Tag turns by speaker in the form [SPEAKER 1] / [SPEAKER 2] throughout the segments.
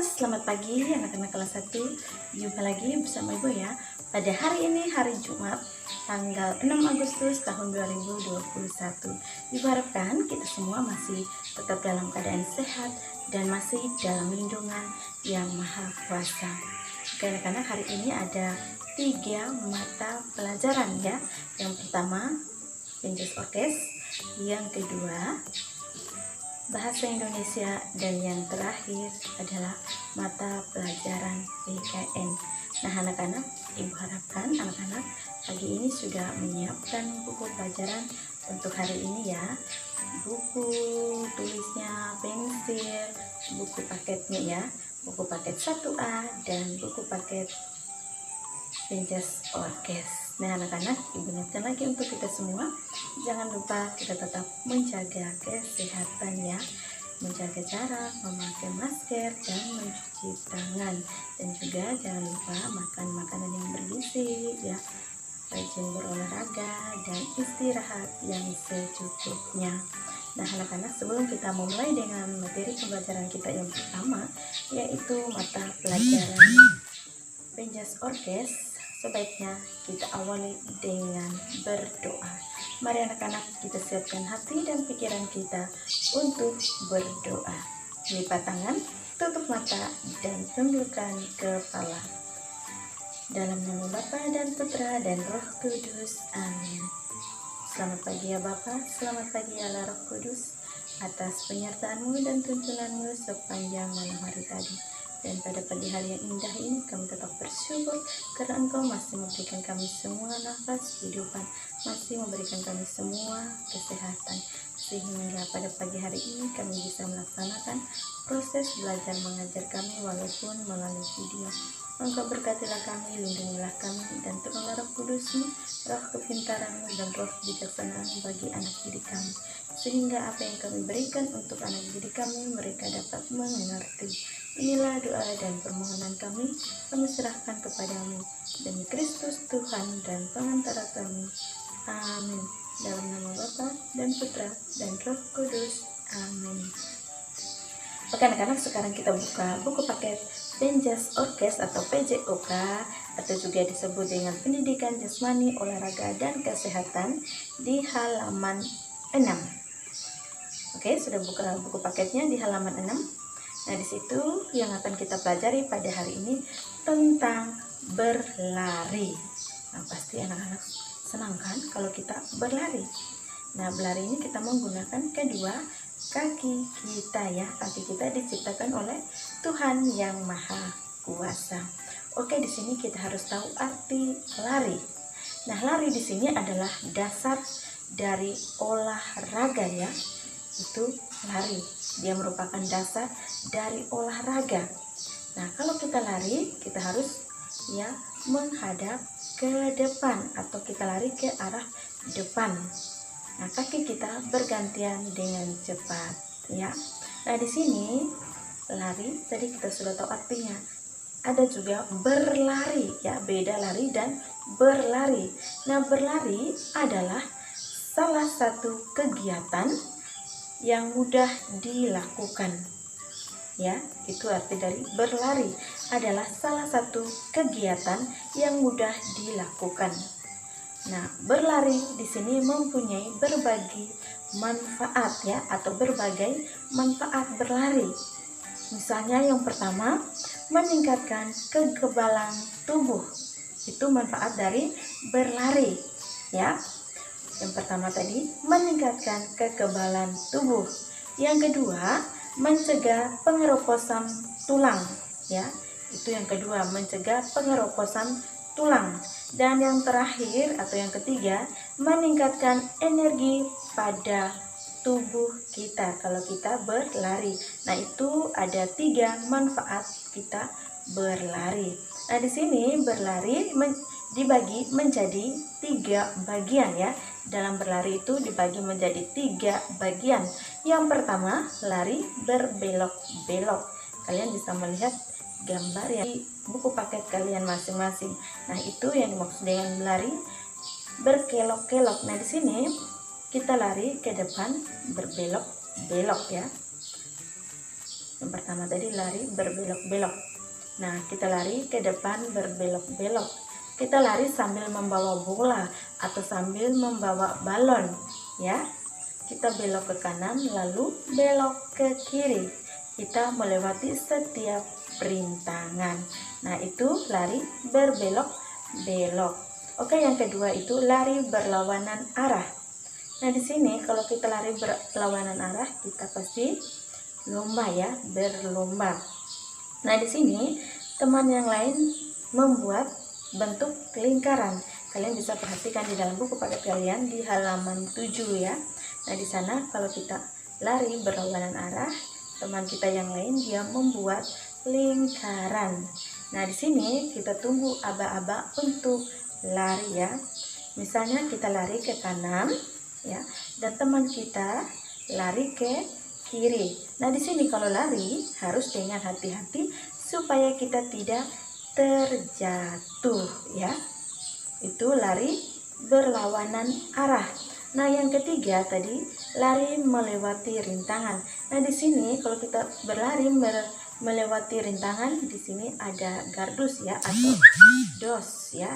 [SPEAKER 1] selamat pagi anak-anak kelas 1. Jumpa lagi bersama Ibu ya. Pada hari ini, hari Jumat, tanggal 6 Agustus tahun 2021. Ibu harapkan kita semua masih tetap dalam keadaan sehat dan masih dalam lindungan yang maha kuasa. Oke anak-anak, hari ini ada 3 mata pelajaran ya. Yang pertama, Penjas Orkes. Yang kedua, Bahasa Indonesia, dan yang terakhir adalah mata pelajaran PKN. Nah anak-anak, Ibu harapkan anak-anak pagi ini sudah menyiapkan buku pelajaran untuk hari ini ya. Buku tulisnya, pensil, buku paketnya ya, buku paket 1A dan buku paket Penjas Orkes. Nah anak-anak, Ibu ingatkan lagi untuk kita semua, jangan lupa kita tetap menjaga kesehatan ya, menjaga jarak, memakai masker dan mencuci tangan, dan juga jangan lupa makan makanan yang bergizi ya, rajin berolahraga dan istirahat yang secukupnya. Nah anak-anak, sebelum kita memulai dengan materi pembelajaran kita yang pertama, yaitu mata pelajaran Penjas Orkes, sebaiknya kita awali dengan berdoa. Mari anak-anak, kita siapkan hati dan pikiran kita untuk berdoa. Lipat tangan, tutup mata, dan tundukkan kepala. Dalam nama Bapa dan Putra dan Roh Kudus. Amin. Selamat pagi ya Bapa, selamat pagi ya Roh Kudus, atas penyertaan-Mu dan tuntunanmu sepanjang malam hari tadi. Dan pada pagi hari yang indah ini kami tetap bersyukur karena Engkau masih memberikan kami semua nafas kehidupan, masih memberikan kami semua kesehatan, sehingga pada pagi hari ini kami bisa melaksanakan proses belajar mengajar kami walaupun melalui video. Engkau berkatilah kami, lindungilah kami, dan turunlah Roh Kudus-Mu, roh kepintaran-Mu dan roh kebijaksanaan bagi anak didik kami, sehingga apa yang kami berikan untuk anak didik kami mereka dapat mengerti. Inilah doa dan permohonan kami serahkan kepadamu demi Kristus Tuhan dan pengantara kami. Amin. Dalam nama Bapa dan Putra dan Roh Kudus. Amin. Oke anak-anak, sekarang kita buka buku paket Penjas Orkes atau PJOK, atau juga disebut dengan Pendidikan Jasmani, Olahraga, dan Kesehatan, di halaman 6. Oke, sudah buka buku paketnya di halaman 6. Nah, di situ yang akan kita pelajari pada hari ini tentang berlari. Nah, pasti anak-anak senang kan kalau kita berlari. Nah, berlari ini kita menggunakan kedua kaki kita ya. Kaki kita diciptakan oleh Tuhan yang Maha Kuasa. Oke, di sini kita harus tahu arti lari. Nah, lari di sini adalah dasar dari olahraga ya. Itu lari, dia merupakan dasar dari olahraga. Nah, kalau kita lari, kita harus ya menghadap ke depan atau kita lari ke arah depan. Nah, kaki kita bergantian dengan cepat ya. Nah, di sini lari tadi kita sudah tahu artinya. Ada juga berlari ya, beda lari dan berlari. Nah, berlari adalah salah satu kegiatan yang mudah dilakukan ya. Itu arti dari berlari, adalah salah satu kegiatan yang mudah dilakukan. Nah, berlari di sini mempunyai berbagai manfaat ya, atau berbagai manfaat berlari. Misalnya yang pertama, meningkatkan kekebalan tubuh. Itu manfaat dari berlari ya. Yang pertama tadi, meningkatkan kekebalan tubuh. Yang kedua, mencegah pengeroposan tulang ya. Itu yang kedua, mencegah pengeroposan tulang. Dan yang terakhir atau yang ketiga, meningkatkan energi pada tubuh kita kalau kita berlari. Nah, itu ada 3 manfaat kita berlari. Nah, di sini berlari dibagi menjadi 3 bagian ya. Dalam berlari itu dibagi menjadi 3 bagian. Yang pertama, lari berbelok-belok. Kalian bisa melihat gambar yang di buku paket kalian masing-masing. Nah, itu yang dimaksud dengan lari berkelok-kelok. Nah, di sini kita lari ke depan berbelok-belok ya. Yang pertama tadi lari berbelok-belok. Nah, kita lari ke depan berbelok-belok. Kita lari sambil membawa bola atau sambil membawa balon, ya. Kita belok ke kanan lalu belok ke kiri. Kita melewati setiap rintangan. Nah, itu lari berbelok-belok. Oke, yang kedua itu lari berlawanan arah. Nah, di sini kalau kita lari berlawanan arah, kita pasti lomba ya, berlomba. Nah, di sini teman yang lain membuat bentuk lingkaran. Kalian bisa perhatikan di dalam buku paket kalian di halaman 7 ya. Nah, di sana kalau kita lari berlawanan arah, teman kita yang lain dia membuat lingkaran. Nah, di sini kita tunggu aba-aba untuk lari ya. Misalnya kita lari ke kanan ya, dan teman kita lari ke kiri. Nah, di sini kalau lari harus dengan hati-hati supaya kita tidak terjatuh ya. Itu lari berlawanan arah. Nah, yang ketiga tadi lari melewati rintangan. Nah, di sini kalau kita berlari melewati rintangan, di sini ada gardus ya atau dos ya.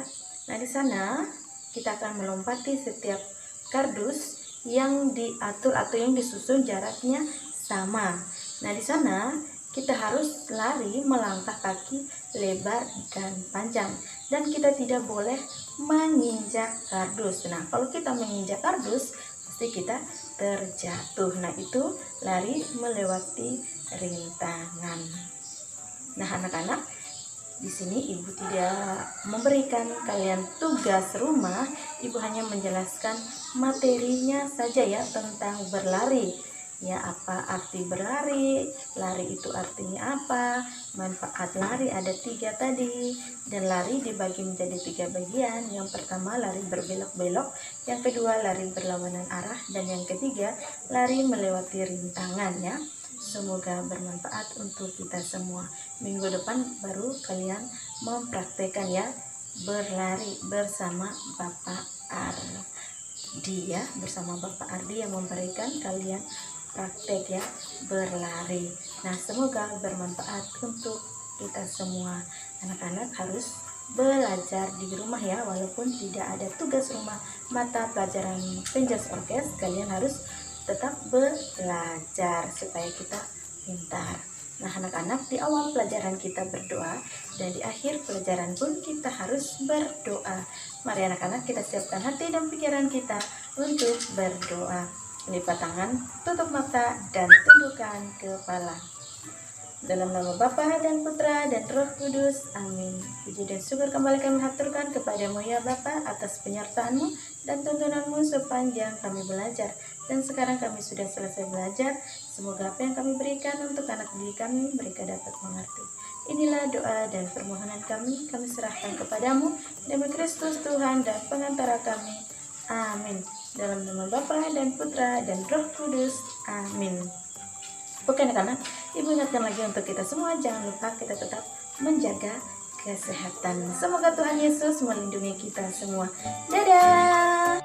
[SPEAKER 1] Nah, di sana kita akan melompati setiap gardus yang diatur atau yang disusun jaraknya sama. Nah, di sana kita harus lari melangkah kaki lebar dan panjang, dan kita tidak boleh menginjak kardus. Nah, kalau kita menginjak kardus pasti kita terjatuh. Nah, itu lari melewati rintangan. Nah, anak-anak, di sini ibu tidak memberikan kalian tugas rumah, ibu hanya menjelaskan materinya saja ya tentang berlari. Ya, apa arti berlari, lari itu artinya apa, manfaat lari ada 3 tadi, dan lari dibagi menjadi 3 bagian. Yang pertama lari berbelok-belok, yang kedua lari berlawanan arah, dan yang ketiga lari melewati rintangan ya. Semoga bermanfaat untuk kita semua. Minggu depan baru kalian mempraktekkan ya berlari bersama Bapak Ardi ya, bersama Bapak Ardi yang memberikan kalian praktek ya berlari. Nah, semoga bermanfaat untuk kita semua. Anak-anak harus belajar di rumah ya, walaupun tidak ada tugas rumah mata pelajaran penjas orkes, kalian harus tetap belajar supaya kita pintar. Nah, anak-anak, di awal pelajaran kita berdoa dan di akhir pelajaran pun kita harus berdoa. Mari anak-anak, kita siapkan hati dan pikiran kita untuk berdoa. Lipat tangan, tutup mata, dan tundukkan kepala. Dalam nama Bapa dan Putra dan Roh Kudus, amin. Puji dan syukur kembali kami haturkan kepadamu ya Bapa atas penyertaanmu dan tuntunanmu sepanjang kami belajar. Dan sekarang kami sudah selesai belajar. Semoga apa yang kami berikan untuk anak didik kami mereka dapat mengerti. Inilah doa dan permohonan kami serahkan kepadamu demi Kristus Tuhan dan pengantara kami. Amin. Dalam nama Bapa dan Putra dan Roh Kudus. Amin. Oke anak-anak, ibu ingatkan lagi untuk kita semua, jangan lupa kita tetap menjaga kesehatan. Semoga Tuhan Yesus melindungi kita semua. Dadah.